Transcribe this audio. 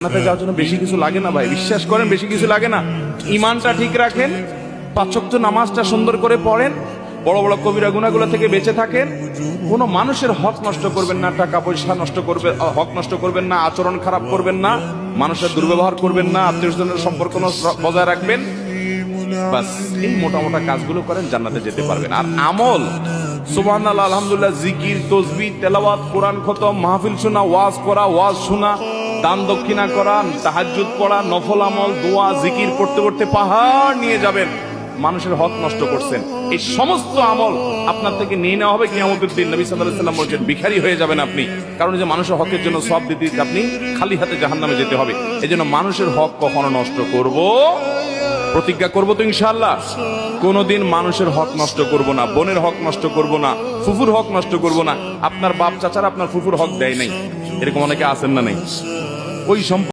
জান্নাতে যাওয়ার জন্য বেশি কিছু লাগে না ভাই, বিশ্বাস করেন, বেশি কিছু লাগে না। ইমানটা ঠিক রাখেন, 5 ওয়াক্ত নামাজটা সুন্দর করে পড়েন, বড় বড় কবিরা গুনাহগুলো থেকে বেঁচে থাকেন, কোনো মানুষের হক নষ্ট করবেন না, টাকা পয়সা নষ্ট করবে, হক নষ্ট করবেন না, আচরণ খারাপ করবেন না, মানুষের দুর্ব্যবহার করবেন না, আত্মীয়স্বজনের সম্পর্ক বজায় রাখবেন। বাস এই মোটা মোটা কাজগুলো করেন, জান্নাতে যেতে পারবেন। আর আমল, সুবহানাল্লাহ, আলহামদুলিল্লাহ, জিকির, তাসবিহ, তেলাওয়াত, কোরআন খতম, মাহফিল শোনা, ওয়াজ করা, ওয়াজ শোনা, দান দক্ষিণা করা, তাহাজ্জুদ পড়া, নফল আমল, দোয়া, জিকির করতে করতে পাহাড় নিয়ে যাবেন। মানুষের হক নষ্ট করছেন, এই সমস্ত আমল আপনার থেকে নিয়ে নেওয়া হবে কিয়ামতের দিন। নবী সাল্লাল্লাহু আলাইহি ওয়াসাল্লাম বলেছেন, ভিখারি হয়ে যাবেন আপনি, কারণ যে মানুষের হকের জন্য সওয়াব দিতে আপনি খালি হাতে জাহান্নামে যেতে হবে। এজন্য মানুষের হক কখনো নষ্ট করব, প্রতিজ্ঞা করবো তো ইনশাআল্লাহ, কোনদিন মানুষের হক নষ্ট করব না, বোনের হক নষ্ট করব না, ফুফুর হক নষ্ট করব না। আপনার বাপ চাচারা আপনার ফুফুর হক দেয় নাই, এরকম অনেকে আছেন না? নাই, ওই সম্পর্ক